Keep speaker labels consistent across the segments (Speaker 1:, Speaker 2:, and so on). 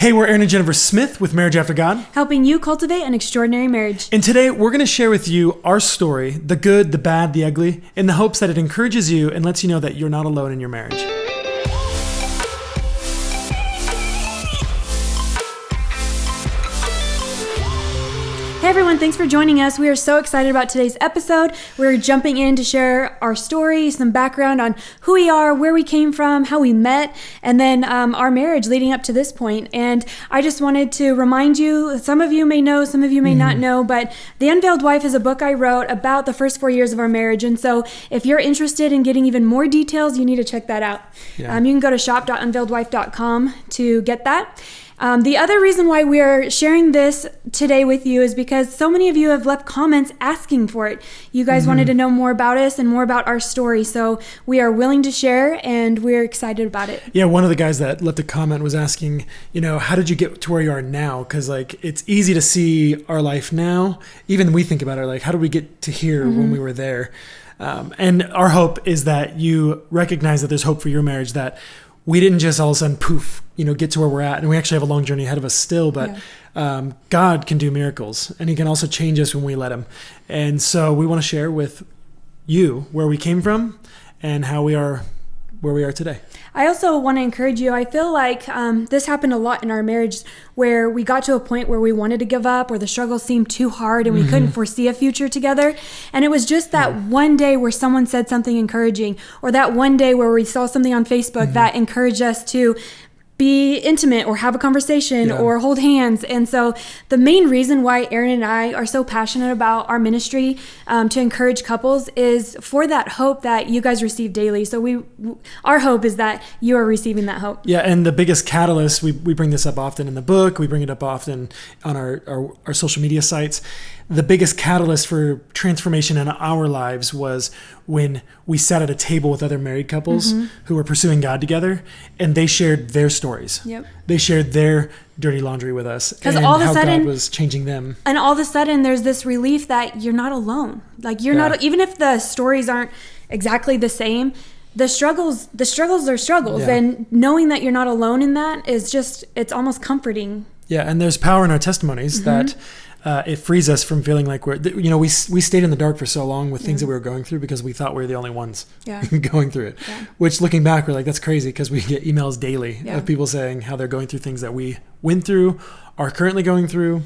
Speaker 1: Hey, we're Aaron and Jennifer Smith with Marriage After God,
Speaker 2: helping you cultivate an extraordinary marriage.
Speaker 1: And today we're going to share with you our story, the good, the bad, the ugly, in the hopes that it encourages you and lets you know that you're not alone in your marriage.
Speaker 2: Hey everyone, thanks for joining us. We are so excited about today's episode. We're jumping in to share our story, some background on who we are, where we came from, how we met, and then our marriage leading up to this point. And I just wanted to remind you, some of you may know, some of you may not know, but The Unveiled Wife is a book I wrote about the first 4 years of our marriage. And so if you're interested in getting even more details, you need to check that out.
Speaker 1: Yeah.
Speaker 2: You can go to shop.unveiledwife.com to get that. The other reason why we're sharing this today with you is because so many of you have left comments asking for it. You guys wanted to know more about us and more about our story, so we are willing to share and we're excited about it.
Speaker 1: Yeah, one of the guys that left a comment was asking, how did you get to where you are now? Because it's easy to see our life now. Even we think about it, how did we get to here when we were there? And our hope is that you recognize that there's hope for your marriage, that we didn't just all of a sudden poof, get to where we're at. And we actually have a long journey ahead of us still, but God can do miracles and he can also change us when we let him. And so we want to share with you where we came from and how we are where we are today.
Speaker 2: I also want to encourage you. I feel like this happened a lot in our marriage where we got to a point where we wanted to give up or the struggle seemed too hard and we couldn't foresee a future together. And it was just that one day where someone said something encouraging, or that one day where we saw something on Facebook that encouraged us to be intimate or have a conversation or hold hands. And so the main reason why Aaron and I are so passionate about our ministry to encourage couples is for that hope that you guys receive daily. So our hope is that you are receiving that hope.
Speaker 1: Yeah, and the biggest catalyst, we bring this up often in the book, we bring it up often on our social media sites. The biggest catalyst for transformation in our lives was when we sat at a table with other married couples who were pursuing God together, and they shared their stories.
Speaker 2: Yep.
Speaker 1: They shared their dirty laundry with us and
Speaker 2: all of a
Speaker 1: how
Speaker 2: sudden,
Speaker 1: God was changing them.
Speaker 2: And all of a sudden, there's this relief that you're not alone. You're not, even if the stories aren't exactly the same, the struggles are struggles. Yeah. And knowing that you're not alone in that is it's almost comforting.
Speaker 1: Yeah, and there's power in our testimonies that it frees us from feeling like we stayed in the dark for so long with things that we were going through because we thought we were the only ones going through it. Yeah. Which, looking back, we're like, that's crazy because we get emails daily of people saying how they're going through things that we went through, are currently going through,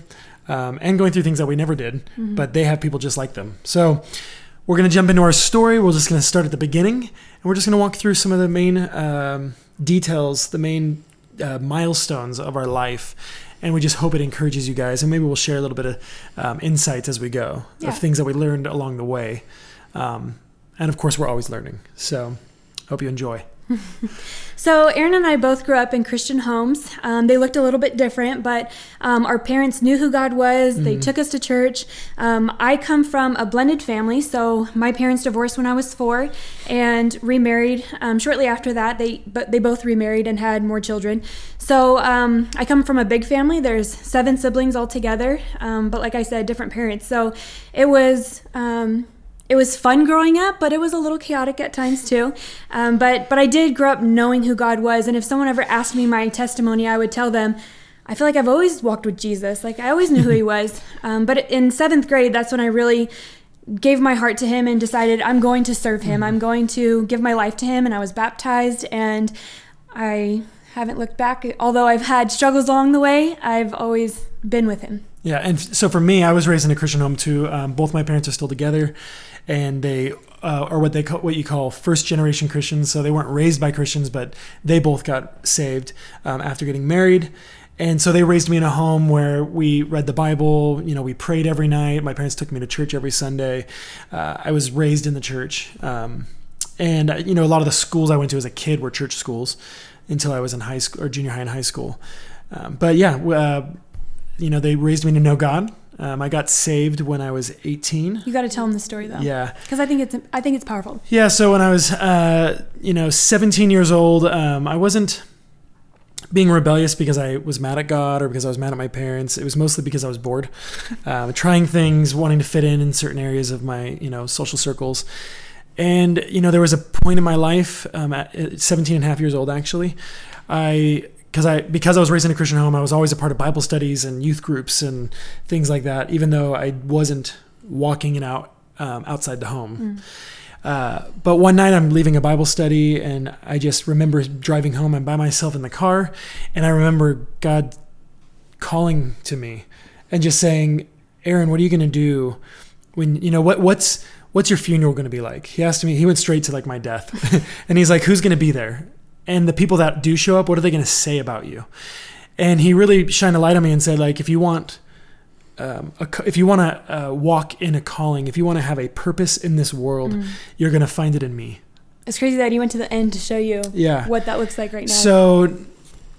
Speaker 1: and going through things that we never did, but they have people just like them. So we're going to jump into our story. We're just going to start at the beginning, and we're just going to walk through some of the main details, the main milestones of our life. And we just hope it encourages you guys. And maybe we'll share a little bit of insights as we go of things that we learned along the way. And of course, we're always learning. So hope you enjoy.
Speaker 2: So Aaron and I both grew up in Christian homes. They looked a little bit different, but our parents knew who God was. They took us to church. I come from a blended family, so my parents divorced when I was 4 and remarried shortly after that. They both remarried and had more children. So I come from a big family. There's 7 siblings altogether, but like I said, different parents. So it was fun growing up, but it was a little chaotic at times too. But I did grow up knowing who God was. And if someone ever asked me my testimony, I would tell them, I feel like I've always walked with Jesus. I always knew who he was. But in 7th grade, that's when I really gave my heart to him and decided I'm going to serve him. I'm going to give my life to him. And I was baptized, and I haven't looked back. Although I've had struggles along the way, I've always been with him. Yeah,
Speaker 1: and so for me, I was raised in a Christian home too. Both my parents are still together, and they are what you call first generation Christians. So they weren't raised by Christians, but they both got saved after getting married. And so they raised me in a home where we read the Bible. We prayed every night. My parents took me to church every Sunday. I was raised in the church, and a lot of the schools I went to as a kid were church schools until I was in high school or junior high and high school. They raised me to know God. I got saved when I was 18.
Speaker 2: You got to tell them the story though.
Speaker 1: Yeah.
Speaker 2: Because I think it's powerful.
Speaker 1: Yeah. So when I was, 17 years old, I wasn't being rebellious because I was mad at God or because I was mad at my parents. It was mostly because I was bored, trying things, wanting to fit in certain areas of my, social circles. And, there was a point in my life, at 17 and a half years old, actually, I because I was raised in a Christian home, I was always a part of Bible studies and youth groups and things like that, even though I wasn't walking it out outside the home. But one night I'm leaving a Bible study, and I just remember driving home. I'm by myself in the car, and I remember God calling to me and just saying, Aaron, what are you going to do when, what's your funeral going to be like? He asked me, he went straight to like my death and he's like, who's going to be there? And the people that do show up, what are they going to say about you? And he really shined a light on me and said, like, if you want to walk in a calling, if you want to have a purpose in this world, you're going to find it in me.
Speaker 2: It's crazy that he went to the end to show you what that looks like right now.
Speaker 1: So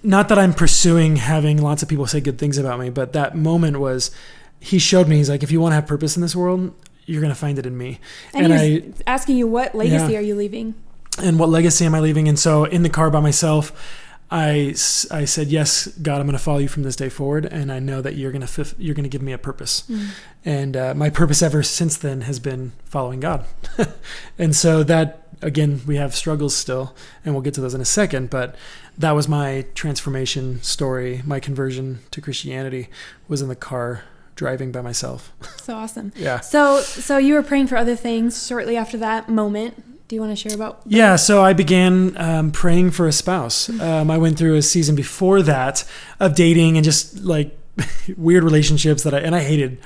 Speaker 1: not that I'm pursuing having lots of people say good things about me, but that moment was, he showed me, he's like, if you want to have purpose in this world, you're going to find it in me.
Speaker 2: And he was asking you, what legacy are you leaving? And
Speaker 1: what legacy am I leaving? And so in the car by myself, I said, yes, God, I'm going to follow you from this day forward. And I know that you're going to give me a purpose. And my purpose ever since then has been following God. And so that, again, we have struggles still, and we'll get to those in a second. But that was my transformation story. My conversion to Christianity was in the car driving by myself.
Speaker 2: So awesome.
Speaker 1: Yeah.
Speaker 2: So you were praying for other things shortly after that moment. Do you want to share about that?
Speaker 1: Yeah, so I began praying for a spouse. I went through a season before that of dating and just like weird relationships that I hated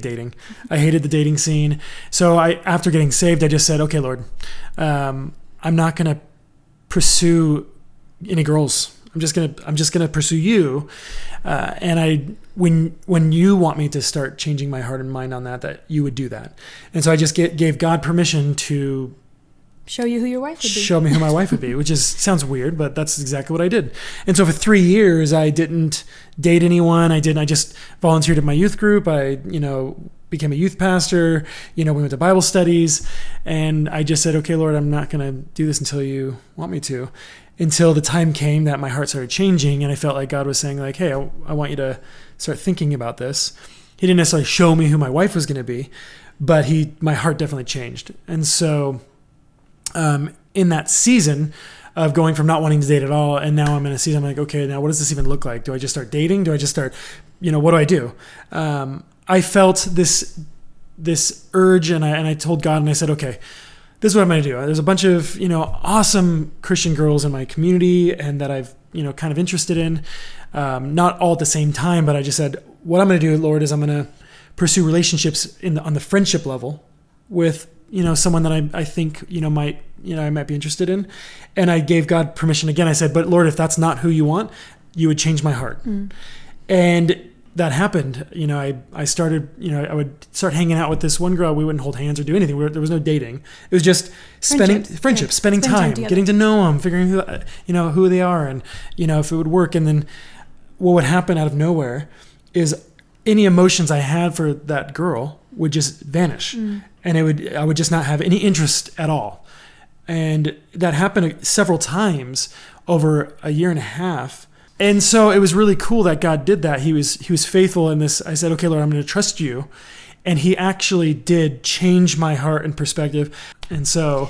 Speaker 1: dating. I hated the dating scene. So after getting saved, I just said, okay, Lord, I'm not going to pursue any girls. I'm just gonna pursue you. And when you want me to start changing my heart and mind on that you would do that. And so I just gave God permission to
Speaker 2: show you who your wife would be.
Speaker 1: Show me who my wife would be, which sounds weird, but that's exactly what I did. And so for 3 years, I didn't date anyone. I just volunteered at my youth group. I, became a youth pastor. We went to Bible studies, and I just said, okay, Lord, I'm not going to do this until you want me to. Until the time came that my heart started changing, and I felt like God was saying, like, hey, I want you to start thinking about this. He didn't necessarily show me who my wife was going to be, but my heart definitely changed. And so in that season of going from not wanting to date at all, and now I'm in a season, I'm like, okay, now what does this even look like? Do I just start dating? Do I just start, what do I do? I felt this urge, and I told God, and I said, okay, this is what I'm going to do. There's a bunch of, awesome Christian girls in my community and that I've, kind of interested in, not all at the same time, but I just said, what I'm going to do, Lord, is I'm going to pursue relationships on the friendship level with, someone that I think, I might be interested in. And I gave God permission again. I said, but Lord, if that's not who you want, you would change my heart. And that happened. I started, I would start hanging out with this one girl. We wouldn't hold hands or do anything. There was no dating. It was just spending time getting to know them, figuring who they are, and, if it would work. And then what would happen out of nowhere is any emotions I had for that girl would just vanish. And I would just not have any interest at all. And that happened several times over a year and a half. And so it was really cool that God did that. He was faithful in this. I said, okay, Lord, I'm going to trust you. And he actually did change my heart and perspective. And so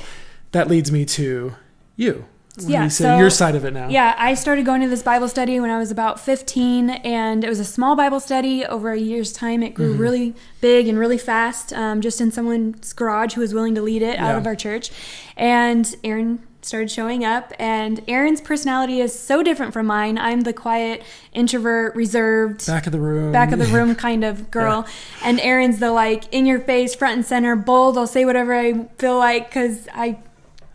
Speaker 1: that leads me to you. So your side of it now.
Speaker 2: Yeah, I started going to this Bible study when I was about 15, and it was a small Bible study. Over a year's time, it grew really big and really fast, just in someone's garage who was willing to lead it out of our church. And Aaron started showing up, and Aaron's personality is so different from mine. I'm the quiet, introvert, reserved, back of the room kind of girl. And Aaron's the in your face, front and center, bold. I'll say whatever I feel like because I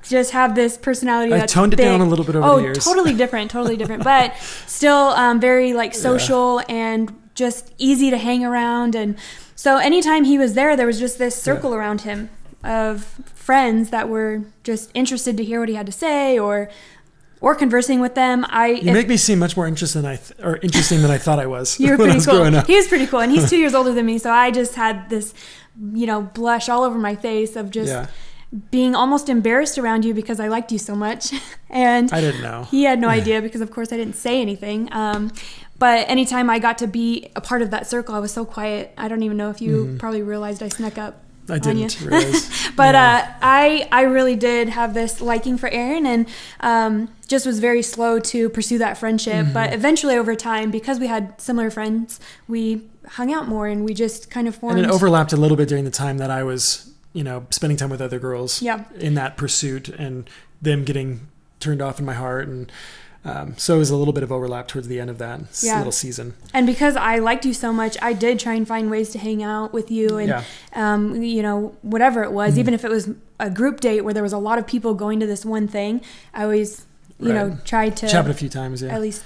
Speaker 2: just have this personality that's
Speaker 1: toned it
Speaker 2: big.
Speaker 1: Down a little bit over the years.
Speaker 2: Totally different, but still very social and just easy to hang around. And so anytime he was there was just this circle around him of friends that were just interested to hear what he had to say or conversing with them.
Speaker 1: You make me seem much more interesting than I thought I was.
Speaker 2: You were pretty cool. He was pretty cool, and he's 2 years older than me, so I just had this, blush all over my face of just being almost embarrassed around you because I liked you so much. And
Speaker 1: I didn't know.
Speaker 2: He had no idea because, of course, I didn't say anything. But anytime I got to be a part of that circle, I was so quiet. I don't even know if you probably realized I snuck up.
Speaker 1: I didn't realize.
Speaker 2: But I really did have this liking for Aaron, and just was very slow to pursue that friendship. But eventually over time, because we had similar friends, we hung out more, and we just kind of formed.
Speaker 1: And it overlapped a little bit during the time that I was, spending time with other girls in that pursuit, and them getting turned off in my heart. And so it was a little bit of overlap towards the end of that little season. And
Speaker 2: because I liked you so much, I did try and find ways to hang out with you, and whatever it was, even if it was a group date where there was a lot of people going to this one thing, I always tried to
Speaker 1: chat a few times,
Speaker 2: at least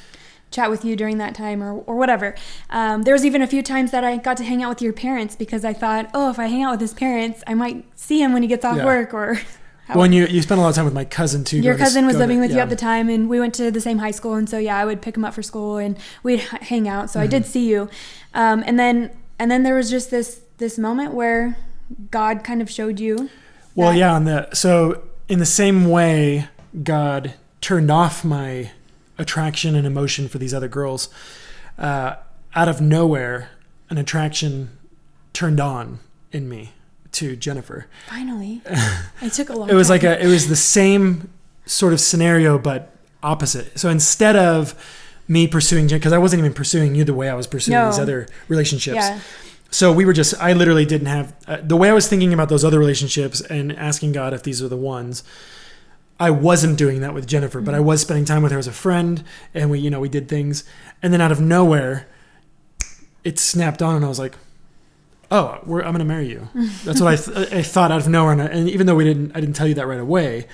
Speaker 2: chat with you during that time, or whatever. There was even a few times that I got to hang out with your parents, because I thought, if I hang out with his parents, I might see him when he gets off work, or...
Speaker 1: Well, and you spent a lot of time with my cousin too.
Speaker 2: Your cousin was living with you at the time, and we went to the same high school, and so I would pick him up for school, and we'd hang out. So I did see you, and then there was just this moment where God kind of showed you.
Speaker 1: Well, so in the same way, God turned off my attraction and emotion for these other girls. Out of nowhere, an attraction turned on in me to Jennifer.
Speaker 2: Finally. It took a long
Speaker 1: time. It was the same sort of scenario, but opposite. So instead of me pursuing Jen, because I wasn't even pursuing you the way I was pursuing these other relationships. Yeah. So I literally didn't have, the way I was thinking about those other relationships and asking God if these are the ones, I wasn't doing that with Jennifer, but I was spending time with her as a friend, and we did things. And then out of nowhere, it snapped on, and I was like, I'm going to marry you. That's what I thought out of nowhere. And even though I didn't tell you that right away,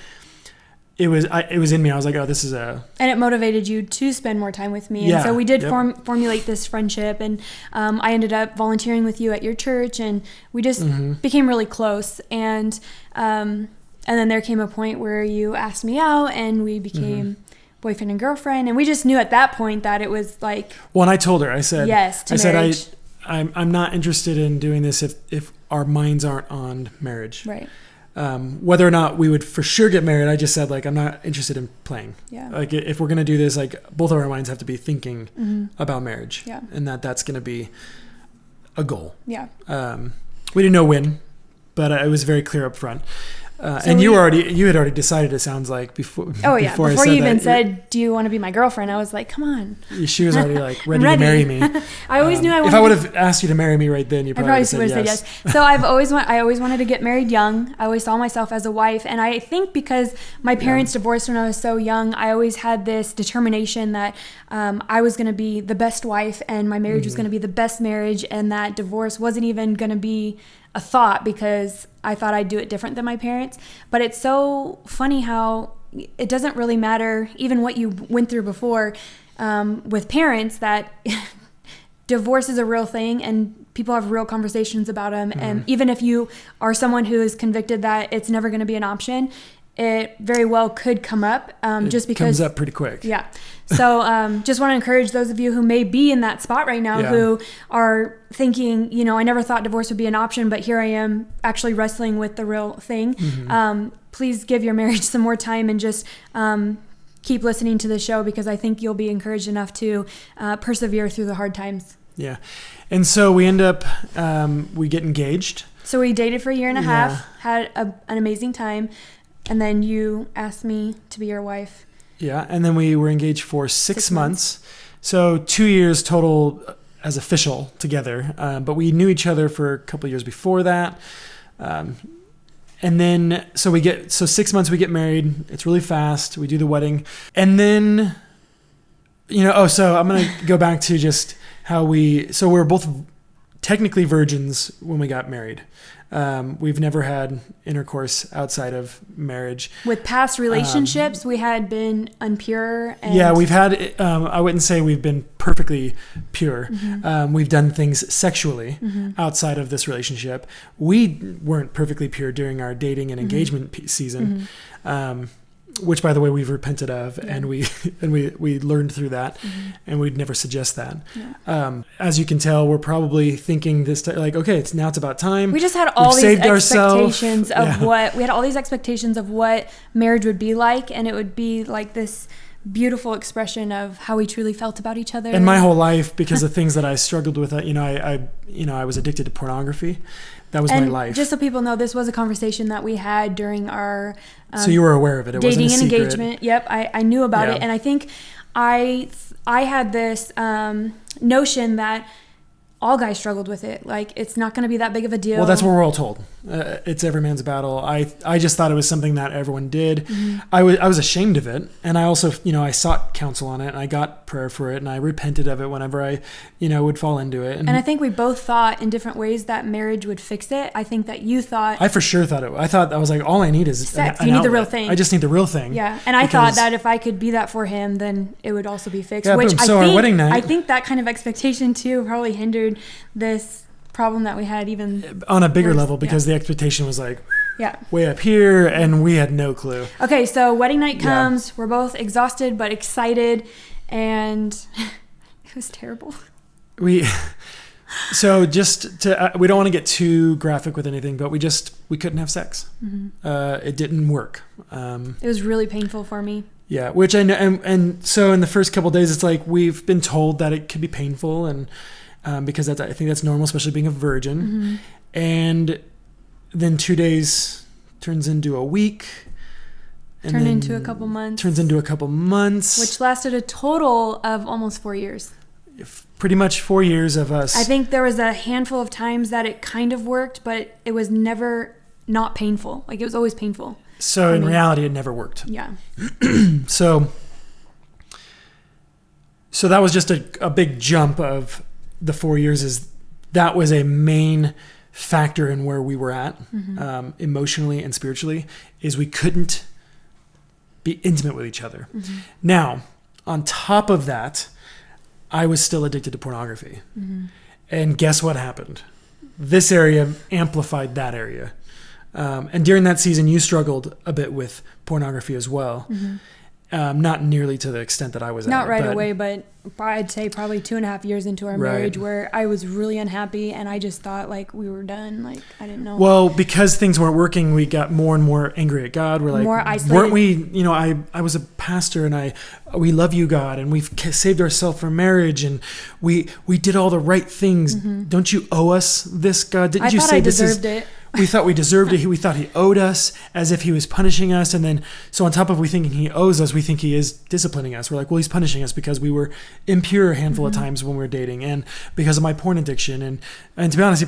Speaker 1: it was in me. I was like, this is and
Speaker 2: it motivated you to spend more time with me. And so we did formulate this friendship, and I ended up volunteering with you at your church, and we just became really close. And then there came a point where you asked me out, and we became boyfriend and girlfriend. And we just knew at that point that it was like,
Speaker 1: well, and I told her, I said,
Speaker 2: yes to marriage.
Speaker 1: I'm not interested in doing this if our minds aren't on marriage.
Speaker 2: Right.
Speaker 1: Whether or not we would for sure get married, I just said, I'm not interested in playing.
Speaker 2: Yeah.
Speaker 1: If we're going to do this, both of our minds have to be thinking about marriage.
Speaker 2: Yeah.
Speaker 1: And that's going to be a goal.
Speaker 2: Yeah.
Speaker 1: We didn't know when, but it was very clear up front. And you had already decided, it sounds like, before.
Speaker 2: Oh yeah, before you even said, "Do you want to be my girlfriend?" I was like, "Come on."
Speaker 1: She was already ready to marry me.
Speaker 2: I always knew I wanted.
Speaker 1: If I would have asked you to marry me right then, you probably would have said yes.
Speaker 2: So I always wanted to get married young. I always saw myself as a wife, and I think because my parents divorced when I was so young, I always had this determination that I was going to be the best wife, and my marriage was going to be the best marriage, and that divorce wasn't even going to be a thought, because I thought I'd do it different than my parents. But it's so funny how it doesn't really matter even what you went through before with parents, that divorce is a real thing, and people have real conversations about them. And even if you are someone who is convicted that it's never going to be an option, it very well could come up, just because
Speaker 1: it comes up pretty quick.
Speaker 2: Yeah. So just want to encourage those of you who may be in that spot right now, who are thinking, I never thought divorce would be an option, but here I am actually wrestling with the real thing. Please give your marriage some more time, and just keep listening to the show, because I think you'll be encouraged enough to persevere through the hard times.
Speaker 1: Yeah. And so we end up, we get engaged.
Speaker 2: So we dated for a year and a half, had an amazing time. And then you asked me to be your wife.
Speaker 1: Yeah, and then we were engaged for 6 months. So 2 years total as official together. But we knew each other for a couple of years before that. And then, so 6 months we get married. It's really fast. We do the wedding. And then, so I'm going to go back to just how we were both technically virgins when we got married. We've never had intercourse outside of marriage.
Speaker 2: With past relationships, we had been impure.
Speaker 1: We've had, I wouldn't say we've been perfectly pure. We've done things sexually outside of this relationship. We weren't perfectly pure during our dating and engagement season. Which, by the way, we've repented of, and we learned through that, and we'd never suggest that. Yeah. As you can tell, we're probably thinking this okay, it's about time.
Speaker 2: We just had all these expectations of what we had all these expectations of what marriage would be like, and it would be like this beautiful expression of how we truly felt about each other.
Speaker 1: And my whole life, because of things that I struggled with, I was addicted to pornography. That was my life.
Speaker 2: Just so people know, this was a conversation that we had during our
Speaker 1: so you were aware of it. It
Speaker 2: dating
Speaker 1: wasn't a
Speaker 2: and
Speaker 1: secret.
Speaker 2: engagement. Yep, I knew about it, and I think I had this notion that all guys struggled with it. Like, it's not going to be that big of a deal.
Speaker 1: Well, that's what we're all told. It's every man's battle. I just thought it was something that everyone did.
Speaker 2: Mm-hmm.
Speaker 1: I was ashamed of it. And I also, I sought counsel on it, and I got prayer for it, and I repented of it whenever I, would fall into it.
Speaker 2: And I think we both thought in different ways that marriage would fix it. I think that you thought...
Speaker 1: I for sure thought it. I was like, all I need is
Speaker 2: sex.
Speaker 1: An
Speaker 2: you need
Speaker 1: outlet.
Speaker 2: the real thing.
Speaker 1: I just need the real thing.
Speaker 2: Yeah. And I thought that if I could be that for him, then it would also be fixed.
Speaker 1: Yeah,
Speaker 2: which
Speaker 1: boom. So our wedding night...
Speaker 2: I think that kind of expectation too probably hindered this problem that we had even
Speaker 1: on a bigger level, because the expectation was like way up here, and we had no clue.
Speaker 2: Okay, so wedding night comes. We're both exhausted but excited, and it was terrible. So just to we don't want to get too graphic with anything, but we couldn't have sex. Mm-hmm. It didn't work. It was really painful for me.
Speaker 1: Yeah, which I know, and so in the first couple of days, it's like we've been told that it could be painful, and because I think that's normal, especially being a virgin. Mm-hmm. And then 2 days turns into a week. And
Speaker 2: turns into a couple months. Which lasted a total of almost 4 years.
Speaker 1: Pretty much 4 years of us.
Speaker 2: I think there was a handful of times that it kind of worked, but it was never not painful. Like, it was always painful.
Speaker 1: So in reality, it never worked.
Speaker 2: Yeah.
Speaker 1: So that was just a big jump of the 4 years. That was a main factor in where we were at, mm-hmm. Emotionally and spiritually, is we couldn't be intimate with each other. Mm-hmm. Now, on top of that, I was still addicted to pornography. Mm-hmm. And guess what happened? This area amplified that area. And during that season, you struggled a bit with pornography as well. Mm-hmm. Not nearly to the extent that I was.
Speaker 2: Not right away, but I'd say probably 2.5 years into our marriage, where I was really unhappy, and I just thought like we were done. Like, I didn't know.
Speaker 1: Well, because things weren't working, we got more and more angry at God. We're like, more isolated. Weren't we? I was a pastor, and we love you, God, and we've saved ourselves for marriage, and we did all the right things. Mm-hmm. Don't you owe us this, God? Didn't you say this is? It. We thought we deserved it. We thought he owed us, as if he was punishing us. And then, so on top of we thinking he owes us, we think he is disciplining us. We're like, well, he's punishing us because we were impure a handful mm-hmm. of times when we were dating, and because of my porn addiction. And to be honest,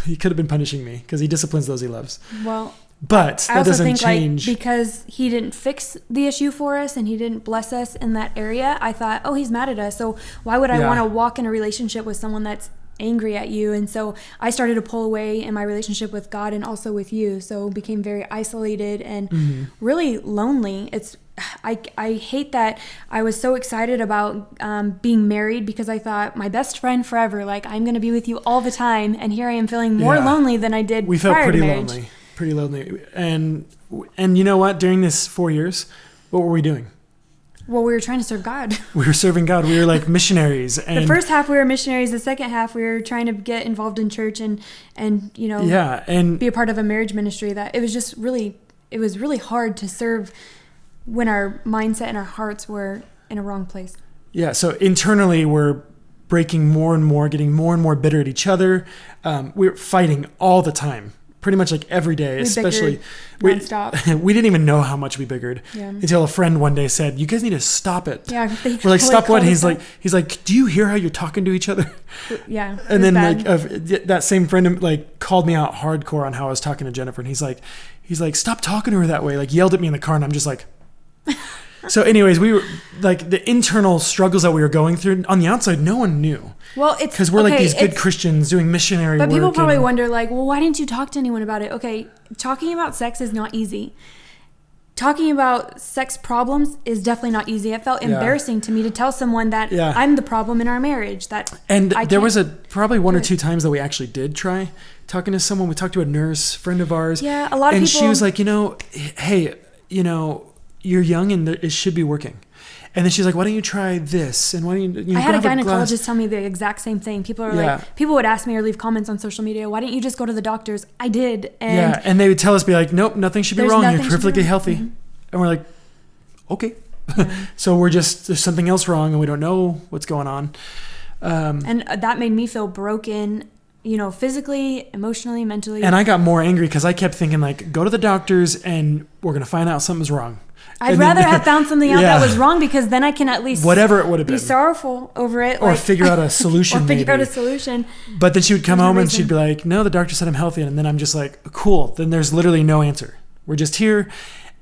Speaker 1: he could have been punishing me, because he disciplines those he loves.
Speaker 2: Well,
Speaker 1: but that doesn't change.
Speaker 2: Like, because he didn't fix the issue for us and he didn't bless us in that area, I thought, oh, he's mad at us. So why would I want to walk in a relationship with someone that's angry at you? And so I started to pull away in my relationship with God and also with you, so became very isolated and mm-hmm. really lonely. I hate that I was so excited about being married, because I thought my best friend forever, like, I'm going to be with you all the time, and here I am feeling more lonely than I did prior to marriage.
Speaker 1: Pretty lonely. And you know what, during this 4 years, what were we doing?
Speaker 2: Well, we were trying to serve God.
Speaker 1: We were serving God. We were like missionaries. And
Speaker 2: the first half we were missionaries. The second half we were trying to get involved in church and be a part of a marriage ministry. That it was really hard to serve when our mindset and our hearts were in a wrong place.
Speaker 1: Yeah. So internally we're breaking more and more, getting more and more bitter at each other. We're fighting all the time. Pretty much like every day, especially
Speaker 2: nonstop.
Speaker 1: We didn't even know how much we bickered until a friend one day said, "You guys need to stop it."
Speaker 2: Yeah,
Speaker 1: we're like, "Stop what?" He's like, "Do you hear how you're talking to each other?"
Speaker 2: Yeah,
Speaker 1: and then that same friend like called me out hardcore on how I was talking to Jennifer, and he's like, "Stop talking to her that way!" Like, yelled at me in the car, and I'm just like. So anyways, we were like, the internal struggles that we were going through on the outside, no one knew.
Speaker 2: Well, it's
Speaker 1: because we're like these good Christians doing missionary work.
Speaker 2: But people probably wonder, like, well, why didn't you talk to anyone about it? Okay, talking about sex is not easy. Talking about sex problems is definitely not easy. It felt embarrassing to me to tell someone that I'm the problem in our marriage.
Speaker 1: There was probably one or two times that we actually did try talking to someone. We talked to a nurse friend of ours.
Speaker 2: Yeah, a lot of people.
Speaker 1: And she was like, hey, you're young and it should be working. And then she's like, why don't you try this? And why don't you I had a
Speaker 2: gynecologist tell me the exact same thing. People would ask me or leave comments on social media, why don't you just go to the doctors? I did.
Speaker 1: And they would tell us, be like, nope, nothing should be wrong. You're perfectly healthy. Mm-hmm. And we're like, okay. So there's something else wrong and we don't know what's going on.
Speaker 2: And that made me feel broken, physically, emotionally, mentally.
Speaker 1: And I got more angry because I kept thinking, like, go to the doctors and we're going to find out something's wrong.
Speaker 2: I'd rather have found something out that was wrong, because then I can at least
Speaker 1: whatever it would have been,
Speaker 2: be sorrowful over it,
Speaker 1: or figure out a solution. But then she would come home and she'd be like, "No, the doctor said I'm healthy," and then I'm just like, "Cool." Then there's literally no answer. We're just here,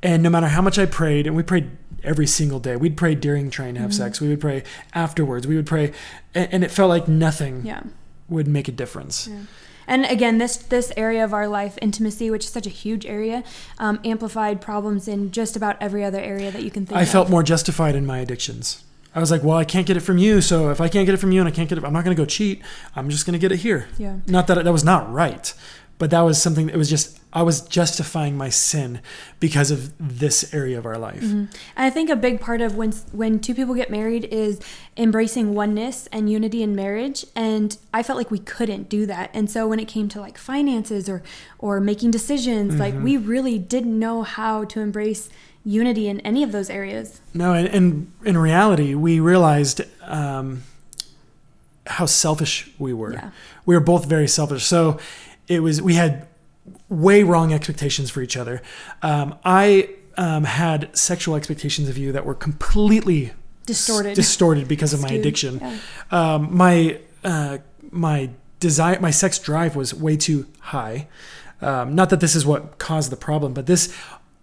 Speaker 1: and no matter how much I prayed, and we prayed every single day. We'd pray during trying to have sex. We would pray afterwards. We would pray, and it felt like nothing would make a difference.
Speaker 2: Yeah. And again, this area of our life, intimacy, which is such a huge area, amplified problems in just about every other area that you can think of.
Speaker 1: I felt more justified in my addictions. I was like, well, I can't get it from you. So if I can't get it from you and I can't get it, I'm not going to go cheat. I'm just going to get it here.
Speaker 2: Yeah.
Speaker 1: Not that was not right, but that was something that was just, I was justifying my sin because of this area of our life.
Speaker 2: Mm-hmm. And I think a big part of when two people get married is embracing oneness and unity in marriage. And I felt like we couldn't do that. And so when it came to like finances or making decisions, like we really didn't know how to embrace unity in any of those areas.
Speaker 1: No, and in reality, we realized how selfish we were.
Speaker 2: Yeah.
Speaker 1: We were both very selfish. So we had way wrong expectations for each other. I had sexual expectations of you that were completely distorted because of my addiction. Yeah. My desire, my sex drive was way too high. Not that this is what caused the problem, but this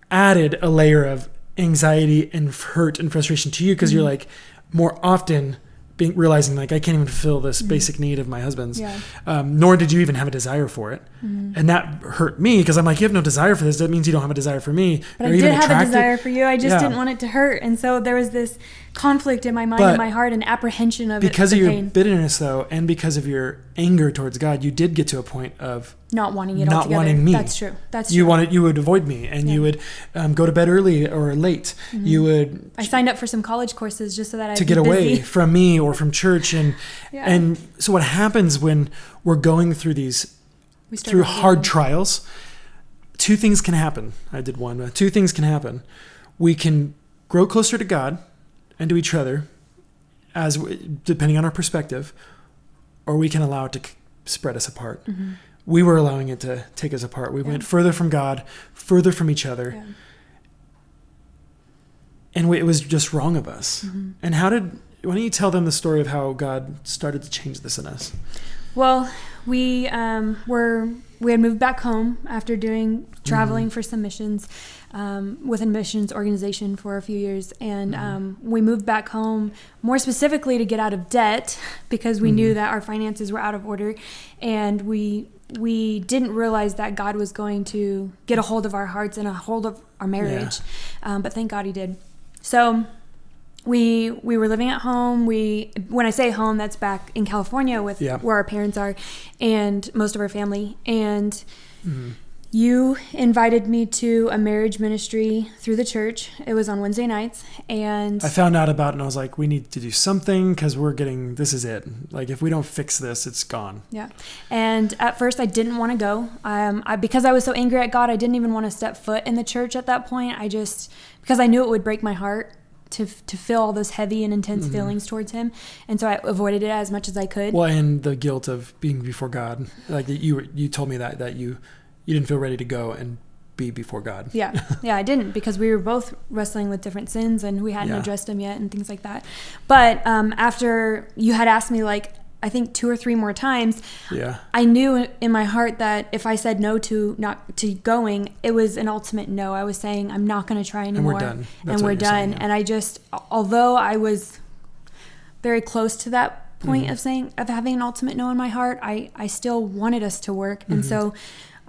Speaker 1: added a layer of anxiety and hurt and frustration to you, because you're like more often realizing like, I can't even fulfill this basic need of my husband's.
Speaker 2: Yeah.
Speaker 1: Nor did you even have a desire for it. And that hurt me, because I'm like, you have no desire for this. That means you don't have a desire for me.
Speaker 2: But I did have a desire for you. I just didn't want it to hurt. And so there was this conflict in my mind and my heart and apprehension of
Speaker 1: because
Speaker 2: of
Speaker 1: your bitterness, though, and because of your anger towards God, you did get to a point of
Speaker 2: not wanting it
Speaker 1: not
Speaker 2: altogether.
Speaker 1: wanting me.
Speaker 2: That's true.
Speaker 1: You would avoid me, and you would go to bed early or late. You would.
Speaker 2: I signed up for some college courses just so that
Speaker 1: to get away from me or from church, and so what happens when we're going through through hard trials? Two things can happen. I did one. Two things can happen. We can grow closer to God and to each other, depending on our perspective, or we can allow it to spread us apart. We were allowing it to take us apart. We went further from God, further from each other. Yeah. And it was just wrong of us. And why don't you tell them the story of how God started to change this in us?
Speaker 2: Well, we had moved back home after traveling for some missions with a missions organization for a few years. And we moved back home more specifically to get out of debt, because we knew that our finances were out of order. And we didn't realize that God was going to get a hold of our hearts and a hold of our marriage. Yeah. But thank God he did. So we were living at home. When I say home, that's back in California with where our parents are and most of our family. And you invited me to a marriage ministry through the church. It was on Wednesday nights. And I
Speaker 1: found out about it, and I was like, we need to do something, because this is it. Like, if we don't fix this, it's gone. Yeah.
Speaker 2: And at first I didn't want to go. Because I was so angry at God, I didn't even want to step foot in the church at that point. Because I knew it would break my heart to feel all those heavy and intense feelings towards him. And so I avoided it as much as I could.
Speaker 1: Well, and the guilt of being before God. Like, you told me that you didn't feel ready to go and be before God.
Speaker 2: Yeah, I didn't, because we were both wrestling with different sins and we hadn't addressed them yet and things like that. But after you had asked me, like, I think 2 or 3 more times, I knew in my heart that if I said no to going, it was an ultimate no. I was saying, I'm not going to try anymore.
Speaker 1: And we're done.
Speaker 2: And I just, although I was very close to that point of having an ultimate no in my heart, I still wanted us to work. And so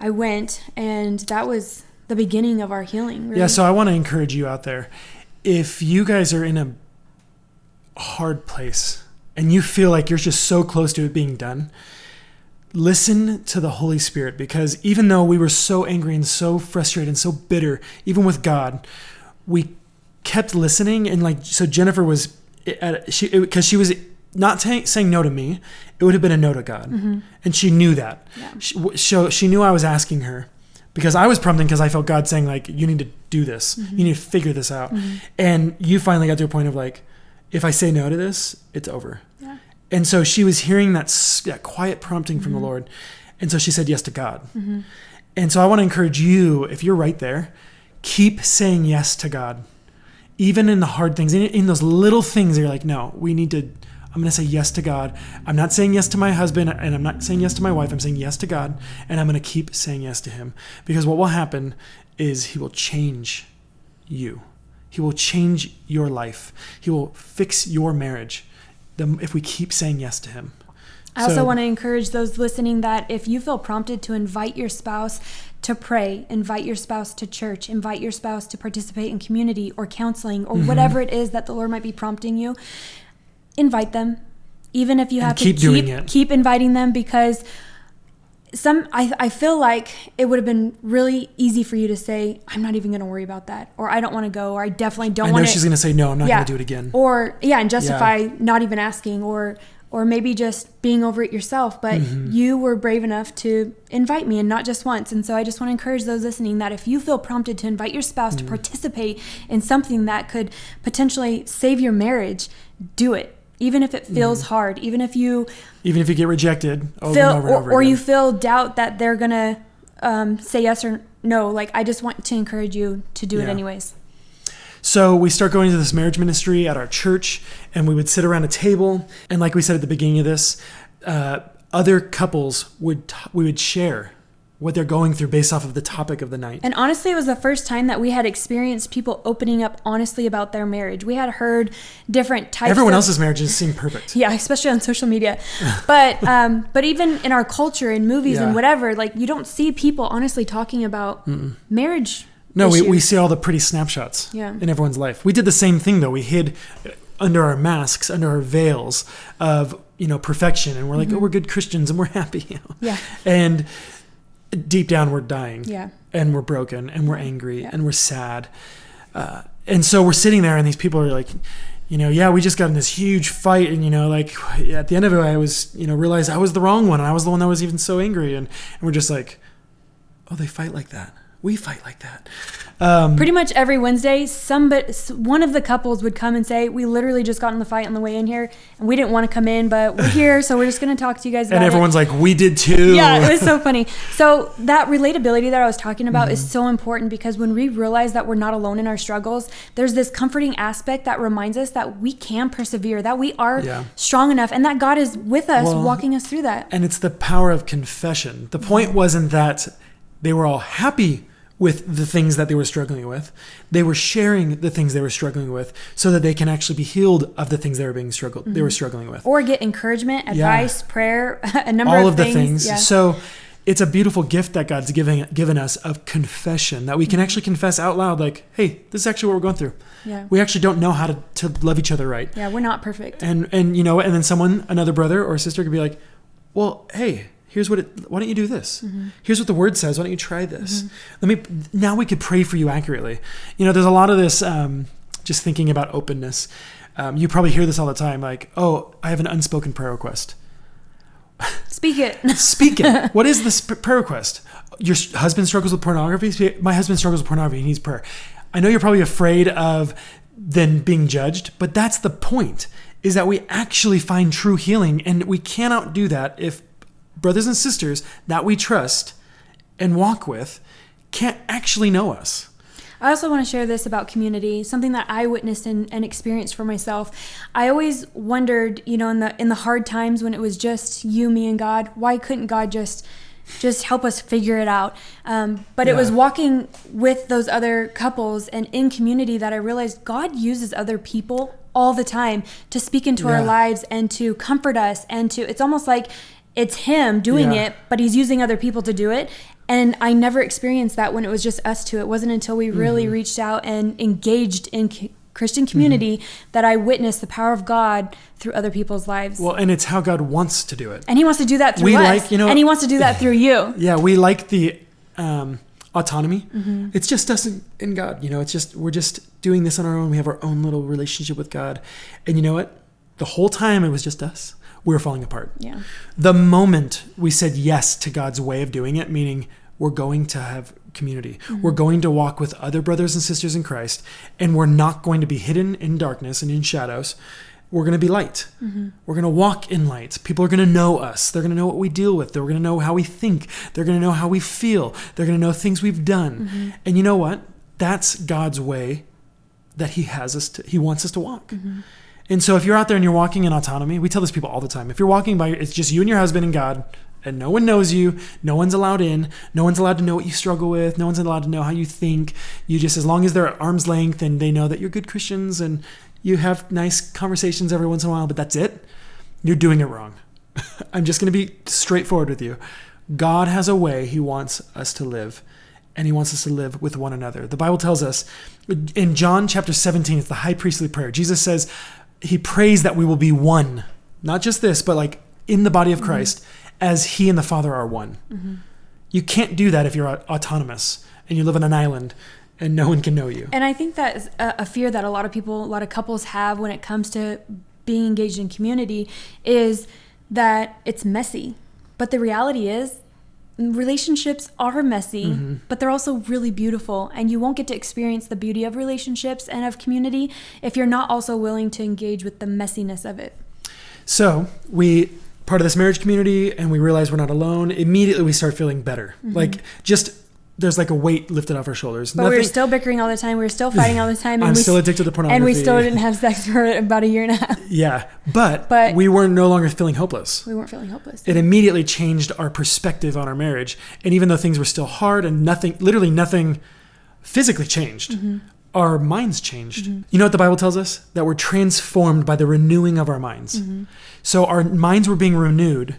Speaker 2: I went, and that was the beginning of our healing. Really.
Speaker 1: Yeah, so I want to encourage you out there. If you guys are in a hard place and you feel like you're just so close to it being done, listen to the Holy Spirit, because even though we were so angry and so frustrated and so bitter, even with God, we kept listening. And so Jennifer was, because she was not saying no to me, it would have been a no to God. And she knew that. Yeah. She knew I was asking her, Because I was prompting because I felt God saying, like, you need to do this.
Speaker 2: Mm-hmm.
Speaker 1: You need to figure this out. Mm-hmm. And you finally got to a point of like, if I say no to this, it's over.
Speaker 2: Yeah.
Speaker 1: And so she was hearing that quiet prompting from the Lord. And so she said yes to God. Mm-hmm. And so I want to encourage you, if you're right there, keep saying yes to God. Even in the hard things, in those little things that you're like, no, I'm going to say yes to God. I'm not saying yes to my husband, and I'm not saying yes to my wife. I'm saying yes to God, and I'm going to keep saying yes to him. Because what will happen is he will change you. He will change your life. He will fix your marriage if we keep saying yes to him.
Speaker 2: I also want to encourage those listening that if you feel prompted to invite your spouse to pray, invite your spouse to church, invite your spouse to participate in community or counseling or whatever it is that the Lord might be prompting you, invite them. Even if you have to keep inviting them, because I feel like it would have been really easy for you to say, I'm not even going to worry about that, or I don't want to go, or I definitely don't want to.
Speaker 1: I know she's going to say, no, I'm not going to do it again.
Speaker 2: Or, and justify not even asking, or maybe just being over it yourself, but you were brave enough to invite me, and not just once. And so I just want to encourage those listening that if you feel prompted to invite your spouse to participate in something that could potentially save your marriage, do it. Even if it feels hard, even if you get rejected over and over or you feel doubt that they're going to say yes or no, like, I just want to encourage you to do it anyways.
Speaker 1: So we start going to this marriage ministry at our church, and we would sit around a table. And like we said at the beginning of this, other couples we would share what they're going through based off of the topic of the night. And honestly, it was the first time that we had experienced people opening up honestly about their marriage. We had heard different types. Everyone else's marriages seem perfect. Yeah, especially on social media. But even in our culture, in movies and whatever, like, you don't see people honestly talking about marriage. No, we see all the pretty snapshots in everyone's life. We did the same thing, though. We hid under our masks, under our veils of, perfection. And we're like, oh, we're good Christians and we're happy. Yeah. And deep down, we're dying. Yeah. And we're broken and we're angry and we're sad. And so we're sitting there, and these people are like, we just got in this huge fight. And, at the end of it, I was, realized I was the wrong one. And I was the one that was even so angry. And we're just like, oh, they fight like that. We fight like that. Pretty much every Wednesday, one of the couples would come and say, we literally just got in the fight on the way in here, and we didn't want to come in, but we're here, so we're just going to talk to you guys about it. And everyone's like, we did too. Yeah, it was so funny. So that relatability that I was talking about is so important, because when we realize that we're not alone in our struggles, there's this comforting aspect that reminds us that we can persevere, that we are strong enough, and that God is with us, walking us through that. And it's the power of confession. The point wasn't that they were all happy with the things that they were struggling with. They were sharing the things they were struggling with so that they can actually be healed of the things they were struggling with. Or get encouragement, advice, prayer, a number of things. All of the things. Yeah. So it's a beautiful gift that God's given us of confession, that we can actually confess out loud, like, hey, this is actually what we're going through. Yeah. We actually don't know how to love each other right. Yeah, we're not perfect. And and then another brother or sister could be like, well, hey, why don't you do this? Here's what the word says. Why don't you try this? Now we could pray for you accurately. There's a lot of this, just thinking about openness. You probably hear this all the time. Like, oh, I have an unspoken prayer request. Speak it. Speak it. What is this prayer request? Your husband struggles with pornography. My husband struggles with pornography. He needs prayer. I know you're probably afraid of then being judged, but that's the point, is that we actually find true healing. And we cannot do that if brothers and sisters that we trust and walk with can't actually know us. I also want to share this about community, something that I witnessed and experienced for myself. I always wondered, in the hard times when it was just you, me, and God, why couldn't God just help us figure it out? But it was walking with those other couples and in community that I realized God uses other people all the time to speak into our lives and to comfort us, and it's almost like it's him doing it, but he's using other people to do it. And I never experienced that when it was just us two. It wasn't until we really reached out and engaged in Christian community that I witnessed the power of God through other people's lives. Well, and it's how God wants to do it. And he wants to do that through us. And he wants to do that through you. Yeah, we like the autonomy. It's just us and God. We're just doing this on our own. We have our own little relationship with God. And you know what? The whole time it was just us. We were falling apart. Yeah. The moment we said yes to God's way of doing it, meaning we're going to have community. We're going to walk with other brothers and sisters in Christ, and we're not going to be hidden in darkness and in shadows. We're going to be light. We're going to walk in light. People are going to know us. They're going to know what we deal with. They're going to know how we think. They're going to know how we feel. They're going to know things we've done. And you know what? That's God's way that he wants us to walk. And so if you're out there and you're walking in autonomy, we tell this to people all the time. If you're walking by, it's just you and your husband and God, and no one knows you, no one's allowed in, no one's allowed to know what you struggle with, no one's allowed to know how you think. You just, as long as they're at arm's length and they know that you're good Christians and you have nice conversations every once in a while, but that's it, you're doing it wrong. I'm just going to be straightforward with you. God has a way he wants us to live, and he wants us to live with one another. The Bible tells us in John chapter 17, it's the high priestly prayer. Jesus says he prays that we will be one, not just this, but like in the body of Christ, as he and the Father are one. You can't do that if you're autonomous and you live on an island and no one can know you.
Speaker 2: And I think that is a fear that a lot of couples have when it comes to being engaged in community, is that it's messy. But the reality is, relationships are messy, but they're also really beautiful. And you won't get to experience the beauty of relationships and of community if you're not also willing to engage with the messiness of it.
Speaker 1: So we part of this marriage community, and we realize we're not alone. Immediately we start feeling better. Like just there's like a weight lifted off our shoulders.
Speaker 2: But we were still bickering all the time. We were still fighting all the time.
Speaker 1: And I'm still addicted to pornography.
Speaker 2: And we still didn't have sex for about a year and a half.
Speaker 1: Yeah. But we were no longer feeling hopeless.
Speaker 2: We weren't feeling hopeless.
Speaker 1: It immediately changed our perspective on our marriage. And even though things were still hard and literally nothing physically changed, our minds changed. You know what the Bible tells us? That we're transformed by the renewing of our minds. So our minds were being renewed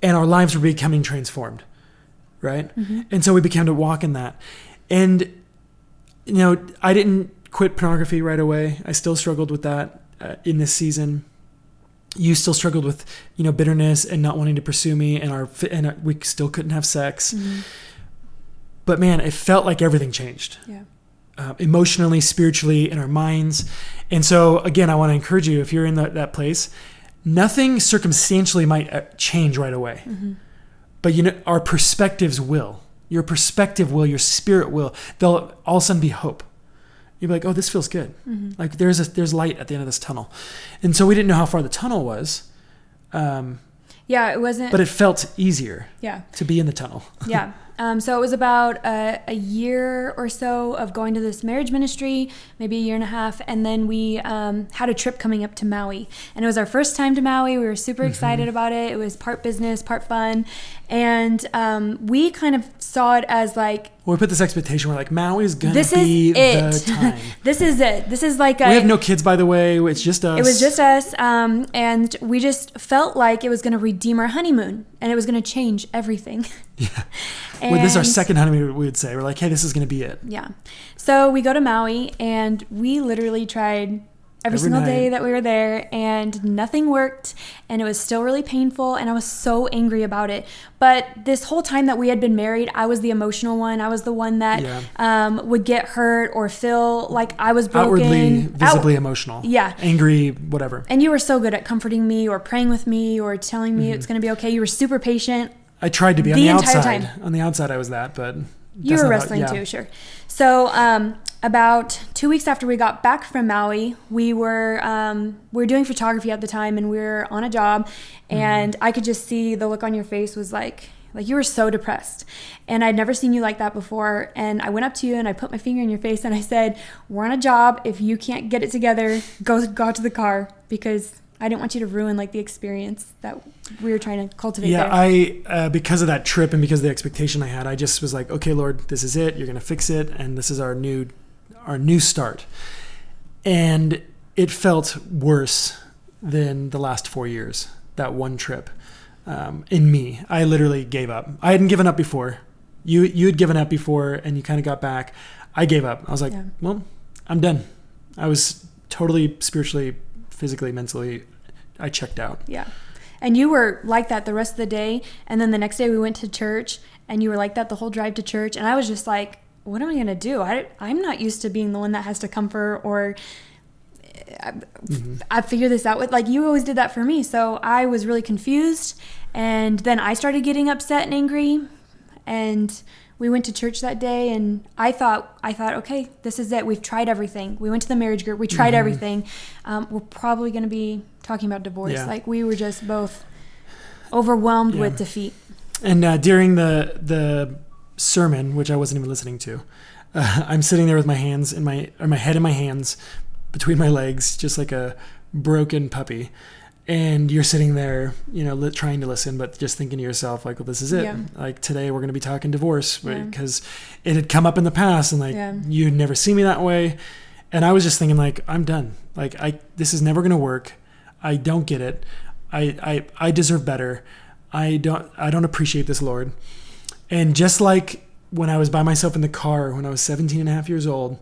Speaker 1: and our lives were becoming transformed. Right? And so we began to walk in that. And, you know, I didn't quit pornography right away. I still struggled with that in this season. You still struggled with, you know, bitterness and not wanting to pursue me, and we still couldn't have sex. But man, it felt like everything changed. Emotionally, spiritually, in our minds. And so again, I want to encourage you, if you're in that place, nothing circumstantially might change right away. But you know, our perspectives will. Your perspective will, your spirit will. They'll all of a sudden be hope. You'll be like, oh, this feels good. Like there's light at the end of this tunnel. And so we didn't know how far the tunnel was.
Speaker 2: It wasn't.
Speaker 1: But it felt easier to be in the tunnel.
Speaker 2: So it was about a year or so of going to this marriage ministry, maybe a year and a half. And then we had a trip coming up to Maui. And it was our first time to Maui. We were super excited about it. It was part business, part fun. And we kind of saw it as like...
Speaker 1: Well, we put this expectation. We're like, Maui's going to be the time.
Speaker 2: This is it. This is like
Speaker 1: we have no kids, by the way. It's just us.
Speaker 2: It was just us. And we just felt like it was going to redeem our honeymoon. And it was going to change everything.
Speaker 1: Well, this is our second honeymoon, we would say. We're like, hey, this is going to be it.
Speaker 2: So we go to Maui, and we literally tried every single day that we were there, and nothing worked, and it was still really painful, and I was so angry about it. But this whole time that we had been married, I was the emotional one. I was the one that would get hurt or feel like I was broken.
Speaker 1: Outwardly, visibly emotional. Angry, whatever.
Speaker 2: And you were so good at comforting me or praying with me or telling me it's going to be okay. You were super patient.
Speaker 1: I tried to be on the outside. On the outside, I was that, but
Speaker 2: you were wrestling too, sure. So about 2 weeks after we got back from Maui, we were doing photography at the time, and we were on a job, and I could just see the look on your face was like you were so depressed, and I'd never seen you like that before. And I went up to you and I put my finger in your face and I said, "We're on a job. If you can't get it together, go to the car," because I didn't want you to ruin like the experience that we were trying to cultivate there.
Speaker 1: I because of that trip and because of the expectation I had, I just was like, okay, Lord, this is it. You're going to fix it. And this is our new start. And it felt worse than the last 4 years, that one trip. In me, I literally gave up. I hadn't given up before. You had given up before, and you kind of got back. I gave up. I was like, well, I'm done. I was totally spiritually, physically, mentally, I checked out.
Speaker 2: And you were like that the rest of the day. And then the next day we went to church, and you were like that the whole drive to church. And I was just like, what am I going to do? I'm not used to being the one that has to comfort, or I figure this out with, like, you always did that for me. So I was really confused. And then I started getting upset and angry. And we went to church that day, and I thought, okay, this is it. We've tried everything. We went to the marriage group. We tried everything. We're probably going to be talking about divorce.
Speaker 1: Yeah.
Speaker 2: Like, we were just both overwhelmed with defeat.
Speaker 1: And during the sermon, which I wasn't even listening to, I'm sitting there with my hands my head in my hands between my legs, just like a broken puppy. And you're sitting there, trying to listen, but just thinking to yourself, like, well, this is it. Yeah. Like, today we're going to be talking divorce, because it had come up in the past, and like, you'd never see me that way. And I was just thinking, like, I'm done. Like, this is never going to work. I don't get it. I deserve better. I don't appreciate this, Lord. And just like when I was by myself in the car when I was 17 and a half years old,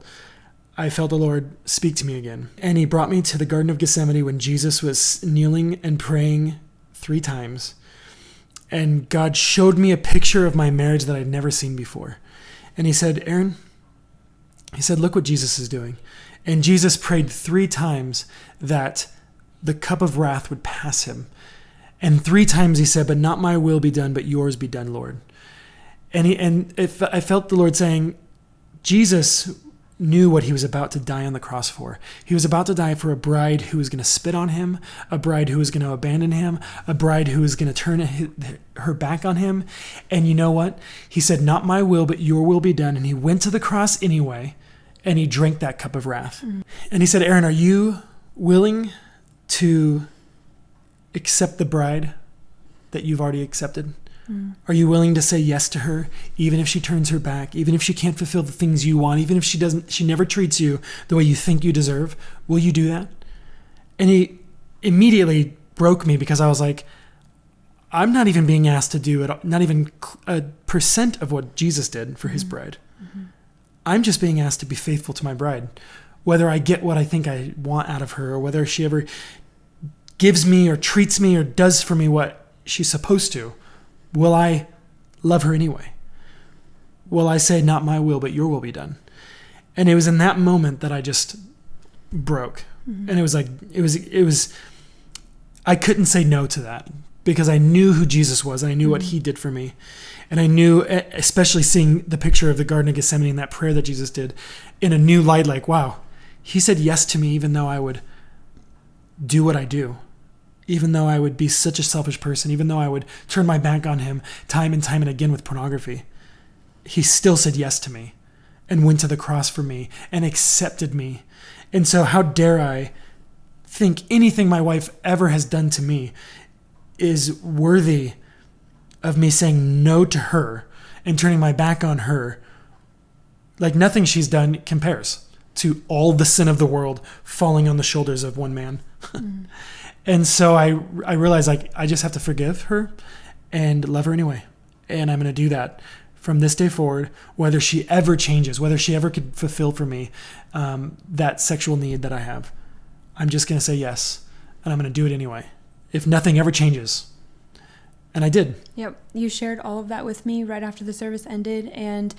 Speaker 1: I felt the Lord speak to me again. And he brought me to the Garden of Gethsemane when Jesus was kneeling and praying 3 times. And God showed me a picture of my marriage that I'd never seen before. And he said, Aaron, look what Jesus is doing. And Jesus prayed 3 times that the cup of wrath would pass him. And 3 times he said, but not my will be done, but yours be done, Lord. And I felt the Lord saying, Jesus knew what he was about to die on the cross for. He was about to die for a bride who was going to spit on him, a bride who was going to abandon him, a bride who was going to turn her back on him. And you know what? He said, not my will, but your will be done. And he went to the cross anyway, and he drank that cup of wrath. Mm-hmm. And he said, Aaron, are you willing to accept the bride that you've already accepted? Are you willing to say yes to her, even if she turns her back, even if she can't fulfill the things you want, even if she never treats you the way you think you deserve? Will you do that? And he immediately broke me, because I was like, I'm not even being asked to do it, not even a % of what Jesus did for his bride. Mm-hmm. I'm just being asked to be faithful to my bride, whether I get what I think I want out of her, or whether she ever gives me or treats me or does for me what she's supposed to. Will I love her anyway? Will I say, not my will, but your will be done? And it was in that moment that I just broke. Mm-hmm. And it was, I couldn't say no to that, because I knew who Jesus was, and I knew what he did for me. And I knew, especially seeing the picture of the Garden of Gethsemane and that prayer that Jesus did in a new light, like, wow, he said yes to me, even though I would do what I do. Even though I would be such a selfish person, even though I would turn my back on him time and time and again with pornography, he still said yes to me and went to the cross for me and accepted me. And so how dare I think anything my wife ever has done to me is worthy of me saying no to her and turning my back on her? Like, nothing she's done compares to all the sin of the world falling on the shoulders of one man. Mm. And so I realized, like, I just have to forgive her and love her anyway. And I'm going to do that from this day forward, whether she ever changes, whether she ever could fulfill for me that sexual need that I have. I'm just going to say yes, and I'm going to do it anyway, if nothing ever changes. And I did. Yep.
Speaker 2: You shared all of that with me right after the service ended, and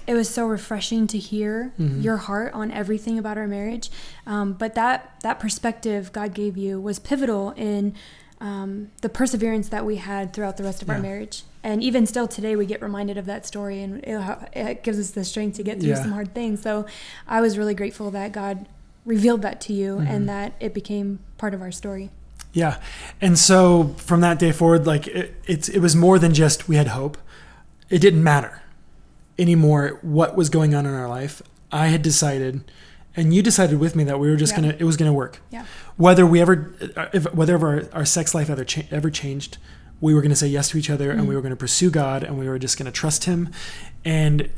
Speaker 2: it was so refreshing to hear your heart on everything about our marriage. But that perspective God gave you was pivotal in the perseverance that we had throughout the rest of our marriage. And even still today, we get reminded of that story, and it gives us the strength to get through some hard things. So I was really grateful that God revealed that to you and that it became part of our story.
Speaker 1: Yeah. And so from that day forward, like it was more than just we had hope. It didn't matter anymore what was going on in our life. I had decided, and you decided with me, that we were just it was gonna work. Yeah. Whether our sex life ever changed, we were gonna say yes to each other, and we were gonna pursue God, and we were just gonna trust Him, and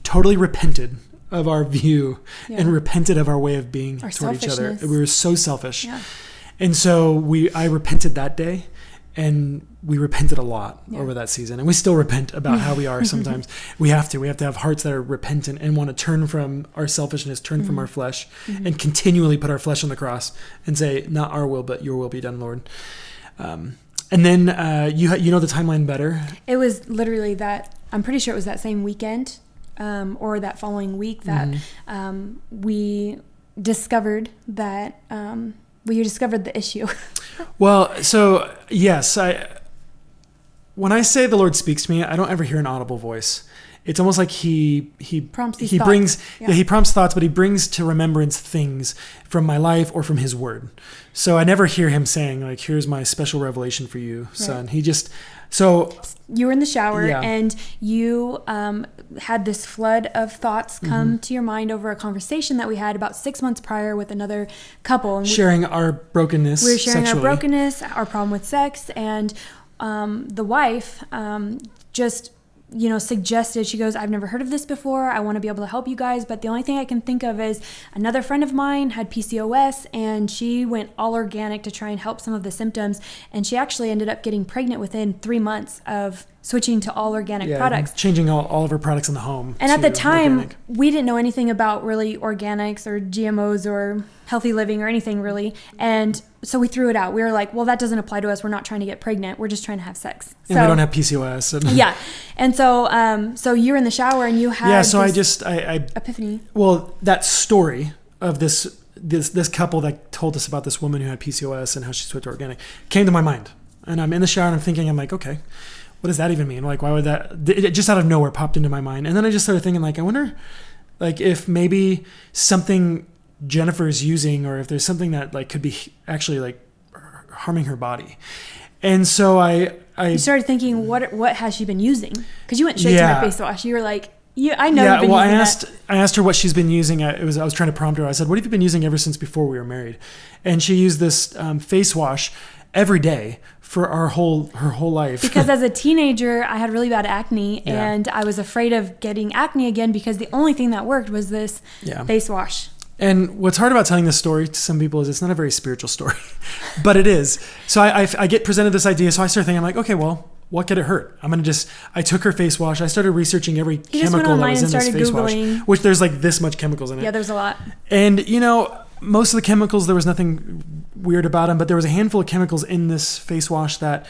Speaker 1: totally repented of our view and repented of our way of being toward each other. We were so selfish. Yeah. And so I repented that day. And we repented a lot over that season. And we still repent about how we are sometimes. We have to have hearts that are repentant and want to turn from our selfishness, turn from our flesh, and continually put our flesh on the cross and say, not our will, but your will be done, Lord. And then you know the timeline better.
Speaker 2: It was literally that, I'm pretty sure it was that same weekend or that following week that we discovered that... we discovered the issue.
Speaker 1: Well, so yes, when I say the Lord speaks to me, I don't ever hear an audible voice. It's almost like he
Speaker 2: prompts
Speaker 1: he brings he prompts thoughts, but he brings to remembrance things from my life or from his word. So I never hear him saying like, here's my special revelation for you, son. He just, so
Speaker 2: you were in the shower and you had this flood of thoughts come to your mind over a conversation that we had about 6 months prior with another couple. And
Speaker 1: sharing our brokenness.
Speaker 2: We were sharing
Speaker 1: sexually.
Speaker 2: our brokenness, our problem with sex, and the wife just suggested, she goes, I've never heard of this before. I want to be able to help you guys. But the only thing I can think of is another friend of mine had PCOS and she went all organic to try and help some of the symptoms. And she actually ended up getting pregnant within 3 months of switching to all organic products.
Speaker 1: Changing all of her products in the home.
Speaker 2: And at the time, we didn't know anything about really organics or GMOs or healthy living or anything really. And so we threw it out. We were like, well, that doesn't apply to us. We're not trying to get pregnant. We're just trying to have sex.
Speaker 1: And we don't have PCOS.
Speaker 2: Yeah. And so you're in the shower and you had
Speaker 1: I
Speaker 2: epiphany.
Speaker 1: Well, that story of this couple that told us about this woman who had PCOS and how she switched to organic came to my mind. And I'm in the shower and I'm thinking, I'm like, okay, what does that even mean? Like, why would that, it just out of nowhere popped into my mind. And then I just started thinking like, I wonder like if maybe something Jennifer's using, or if there's something that like could be actually like harming her body. And so you
Speaker 2: started thinking, what has she been using? Because you went straight to my face wash. You were like, I know you've been using
Speaker 1: I asked her what she's been using. I was trying to prompt her. I said, what have you been using ever since before we were married? And she used this face wash every day for her whole life.
Speaker 2: Because as a teenager, I had really bad acne and I was afraid of getting acne again because the only thing that worked was this face wash.
Speaker 1: And what's hard about telling this story to some people is it's not a very spiritual story, but it is. So I get presented this idea. So I start thinking, I'm like, okay, well, what could it hurt? I took her face wash. I started researching every chemical that was in this face wash, which there's like this much chemicals in it.
Speaker 2: Yeah, there's a lot.
Speaker 1: And most of the chemicals, there was nothing weird about them, but there was a handful of chemicals in this face wash that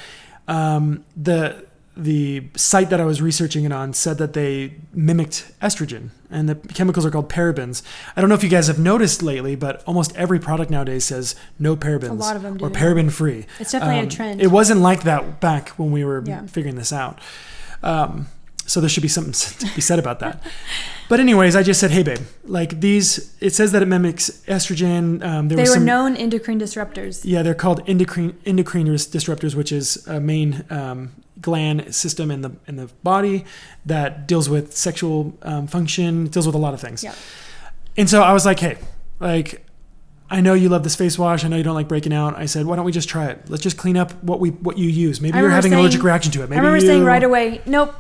Speaker 1: the site that I was researching it on said that they mimicked estrogen, and the chemicals are called parabens. I don't know if you guys have noticed lately, but almost every product nowadays says no parabens.
Speaker 2: A lot of them do.
Speaker 1: Or paraben free.
Speaker 2: It's definitely a trend.
Speaker 1: It wasn't like that back when we were figuring this out. So there should be something to be said about that. But anyways, I just said, hey, babe, like these, it says that it mimics estrogen.
Speaker 2: They were known endocrine disruptors.
Speaker 1: Yeah, they're called endocrine disruptors, which is a main gland system in the body that deals with sexual function, deals with a lot of things.
Speaker 2: Yeah.
Speaker 1: And so I was like, hey, like, I know you love this face wash. I know you don't like breaking out. I said, why don't we just try it? Let's just clean up what you use. Maybe you're having an allergic reaction to it. Maybe
Speaker 2: I remember saying right away, nope.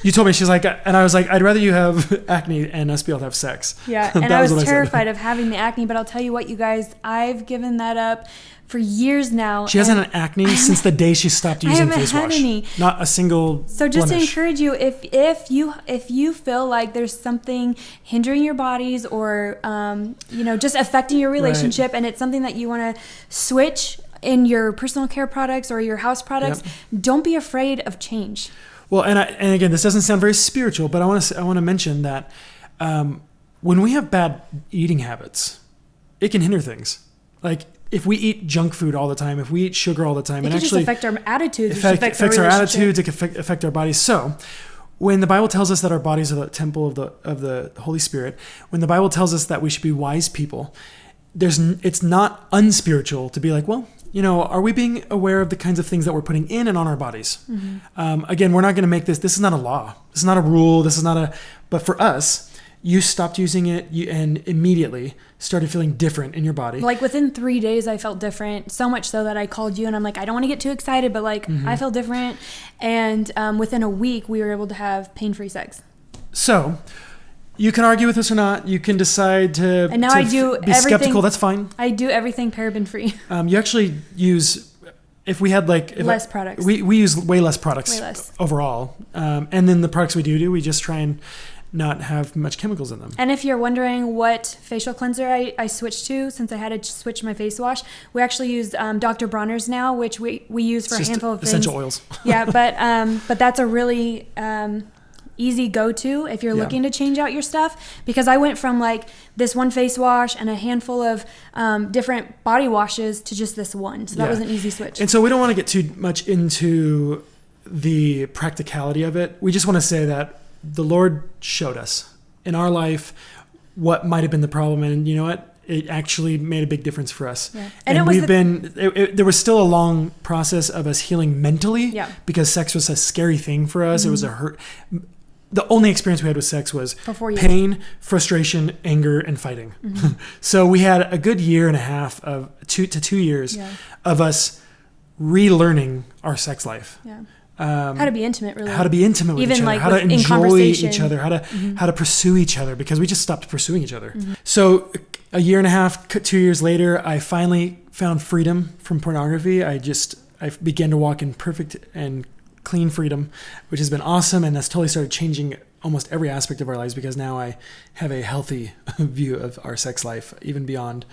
Speaker 1: You told me, she's like, and I was like, I'd rather you have acne and us be able to have sex.
Speaker 2: Yeah, and I was terrified of having the acne, but I'll tell you what, you guys, I've given that up for years now.
Speaker 1: She hasn't had acne since the day she stopped using face wash. I haven't had any. Not a single
Speaker 2: So just
Speaker 1: blemish.
Speaker 2: to encourage you, if you feel like there's something hindering your bodies or just affecting your relationship, and it's something that you want to switch in your personal care products or your house products, don't be afraid of change.
Speaker 1: Well, and again, this doesn't sound very spiritual, but I want to mention that when we have bad eating habits, it can hinder things. Like if we eat junk food all the time, if we eat sugar all the time,
Speaker 2: it can just affect our attitudes.
Speaker 1: It affects our attitudes. It can affect our bodies. So, when the Bible tells us that our bodies are the temple of the Holy Spirit, when the Bible tells us that we should be wise people, it's not unspiritual to be like, well, are we being aware of the kinds of things that we're putting in and on our bodies? Mm-hmm. Again, we're not going to make this is not a law. This is not a rule. But for us, you stopped using it and immediately started feeling different in your body.
Speaker 2: Like within 3 days, I felt different. So much so that I called you and I'm like, I don't want to get too excited, but like I feel different. And within a week, we were able to have pain-free sex.
Speaker 1: So you can argue with us or not. You can decide to,
Speaker 2: and now I do
Speaker 1: be skeptical. That's fine.
Speaker 2: I do everything paraben free.
Speaker 1: You actually use, if we had
Speaker 2: less products.
Speaker 1: We use way less products overall. And then the products we do, we just try and not have much chemicals in them.
Speaker 2: And if you're wondering what facial cleanser I switched to, since I had to switch my face wash, we actually use Dr. Bronner's now, which we use for a handful of things.
Speaker 1: Essential oils.
Speaker 2: Yeah, but that's a really easy go-to if you're looking to change out your stuff, because I went from like this one face wash and a handful of different body washes to just this one. So that was an easy switch.
Speaker 1: And so we don't want to get too much into the practicality of it, we just want to say that the Lord showed us in our life what might have been the problem. And you know what? It actually made a big difference for us. Yeah. And there was still a long process of us healing mentally because sex was a scary thing for us. It was a hurt. The only experience we had with sex was pain, frustration, anger, and fighting. So we had a good year and a half of 2 to 2 years of us relearning our sex life. Yeah.
Speaker 2: How to be intimate, really.
Speaker 1: How to be intimate with each other. How to enjoy each other. How to pursue each other, because we just stopped pursuing each other. So a year and a half, 2 years later, I finally found freedom from pornography. I began to walk in perfect and clean freedom, which has been awesome. And that's totally started changing almost every aspect of our lives, because now I have a healthy view of our sex life, even beyond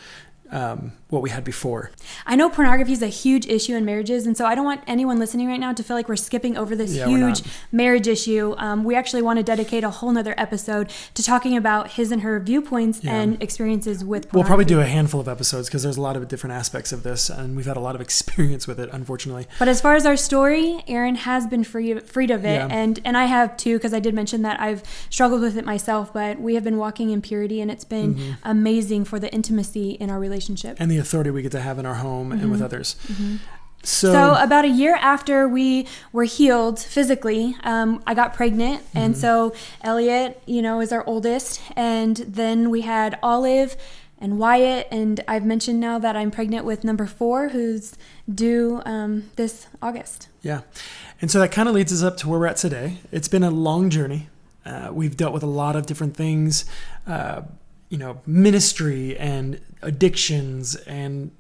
Speaker 1: what we had before.
Speaker 2: I know pornography is a huge issue in marriages, and so I don't want anyone listening right now to feel like we're skipping over this huge marriage issue. We actually want to dedicate a whole nother episode to talking about his and her viewpoints and experiences with pornography.
Speaker 1: We'll probably do a handful of episodes because there's a lot of different aspects of this, and we've had a lot of experience with it, unfortunately.
Speaker 2: But as far as our story, Aaron has been freed of it, and I have too, because I did mention that I've struggled with it myself, but we have been walking in purity, and it's been amazing for the intimacy in our relationship.
Speaker 1: And the authority we get to have in our home and with others.
Speaker 2: So about a year after we were healed physically, I got pregnant. And so Elliot, is our oldest. And then we had Olive and Wyatt. And I've mentioned now that I'm pregnant with number 4, who's due this August.
Speaker 1: Yeah. And so that kind of leads us up to where we're at today. It's been a long journey. We've dealt with a lot of different things, ministry and addictions and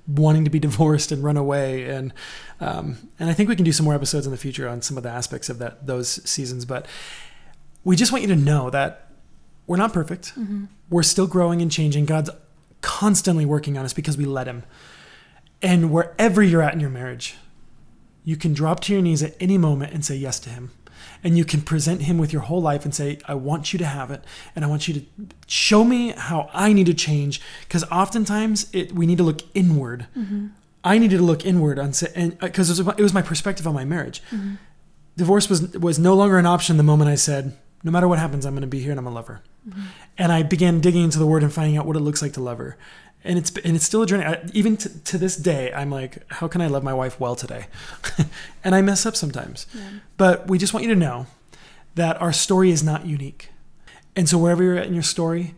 Speaker 1: wanting to be divorced and run away. And I think we can do some more episodes in the future on some of the aspects of those seasons. But we just want you to know that we're not perfect. We're still growing and changing. God's constantly working on us because we let him. And wherever you're at in your marriage, you can drop to your knees at any moment and say yes to him. And you can present him with your whole life and say, I want you to have it. And I want you to show me how I need to change. Because oftentimes we need to look inward. I needed to look inward because it was my perspective on my marriage. Divorce was no longer an option the moment I said, no matter what happens, I'm going to be here and I'm going to love her. And I began digging into the word and finding out what it looks like to love her. And it's still a journey. Even to this day, I'm like, how can I love my wife well today? And I mess up sometimes. But we just want you to know that our story is not unique. And so wherever you're at in your story,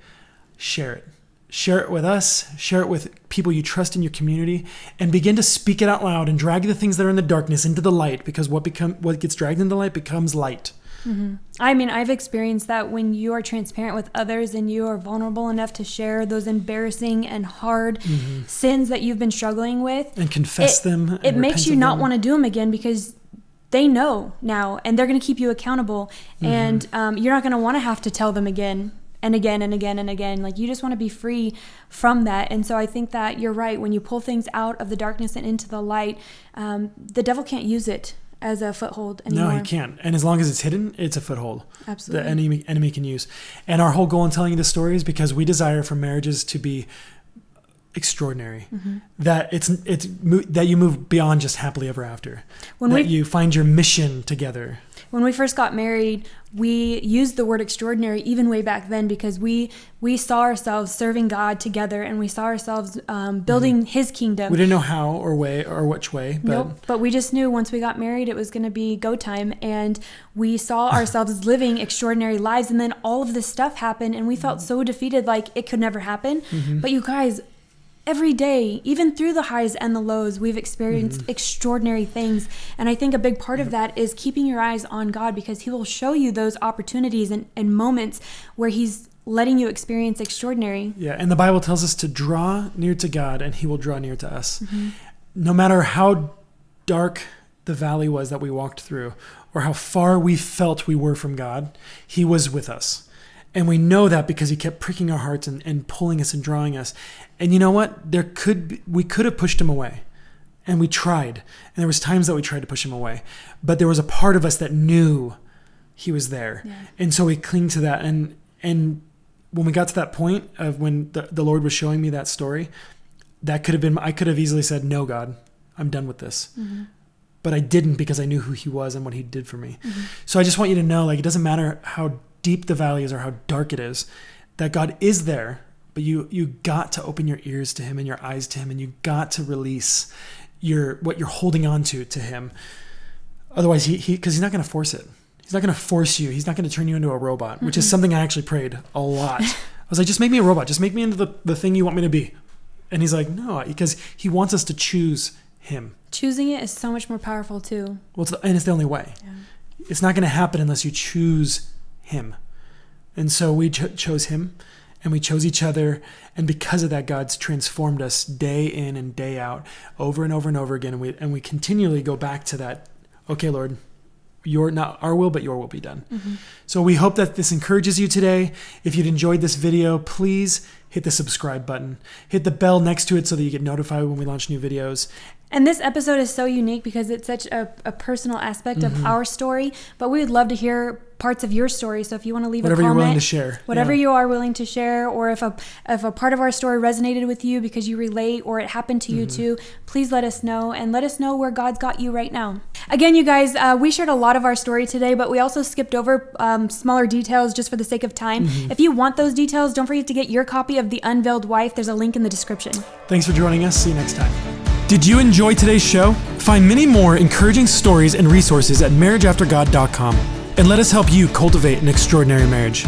Speaker 1: share it. Share it with us. Share it with people you trust in your community, and begin to speak it out loud and drag the things that are in the darkness into the light, because what gets dragged into the light becomes light.
Speaker 2: I mean, I've experienced that when you are transparent with others and you are vulnerable enough to share those embarrassing and hard sins that you've been struggling with.
Speaker 1: And confess them.
Speaker 2: It makes you not want to do them again, because they know now and they're going to keep you accountable. And you're not going to want to have to tell them again and again and again and again. Like, you just want to be free from that. And so I think that you're right. When you pull things out of the darkness and into the light, the devil can't use it as a foothold anymore.
Speaker 1: No, he can't. And as long as it's hidden, it's a foothold.
Speaker 2: Absolutely.
Speaker 1: The enemy can use. And our whole goal in telling you this story is because we desire for marriages to be extraordinary. That that you move beyond just happily ever after. You find your mission together.
Speaker 2: When we first got married, we used the word extraordinary even way back then, because we saw ourselves serving God together, and we saw ourselves building his kingdom.
Speaker 1: We didn't know how or which way.
Speaker 2: But we just knew once we got married, it was going to be go time. And we saw ourselves living extraordinary lives. And then all of this stuff happened, and we felt so defeated, like it could never happen. But you guys, every day, even through the highs and the lows, we've experienced extraordinary things. And I think a big part of that is keeping your eyes on God, because he will show you those opportunities and moments where he's letting you experience extraordinary.
Speaker 1: Yeah, and the Bible tells us to draw near to God and he will draw near to us. No matter how dark the valley was that we walked through, or how far we felt we were from God, he was with us. And we know that because he kept pricking our hearts and pulling us and drawing us. And you know what? We could have pushed him away. And we tried. And there was times that we tried to push him away. But there was a part of us that knew he was there. Yeah. And so we cling to that. And when we got to that point of when the Lord was showing me that story, that could have been, I could have easily said, no, God, I'm done with this. but I didn't because I knew who he was and what he did for me. So I just want you to know, like, it doesn't matter how deep the valley is or how dark it is, that God is there, but you got to open your ears to him and your eyes to him, and you got to release what you're holding on to him. Otherwise, because he's not going to force it. He's not going to force you. He's not going to turn you into a robot, which is something I actually prayed a lot. I was like, just make me a robot. Just make me into the thing you want me to be. And he's like, no, because he wants us to choose him.
Speaker 2: Choosing it is so much more powerful too.
Speaker 1: Well, it's the only way. Yeah. It's not going to happen unless you choose him. And so we chose him, and we chose each other. And because of that, God's transformed us day in and day out, over and over and over again. And we continually go back to that. Okay, Lord, not our will, but your will be done. So we hope that this encourages you today. If you'd enjoyed this video, please hit the subscribe button. Hit the bell next to it so that you get notified when we launch new videos.
Speaker 2: And this episode is so unique because it's such a personal aspect of our story, but we would love to hear parts of your story. So if you want to leave
Speaker 1: whatever
Speaker 2: a comment,
Speaker 1: you're willing to share,
Speaker 2: whatever you are willing to share, or if a part of our story resonated with you because you relate or it happened to you too, please let us know, and let us know where God's got you right now. Again, you guys, we shared a lot of our story today, but we also skipped over smaller details just for the sake of time. If you want those details, don't forget to get your copy of The Unveiled Wife. There's a link in the description.
Speaker 1: Thanks for joining us. See you next time. Did you enjoy today's show? Find many more encouraging stories and resources at marriageaftergod.com, and let us help you cultivate an extraordinary marriage.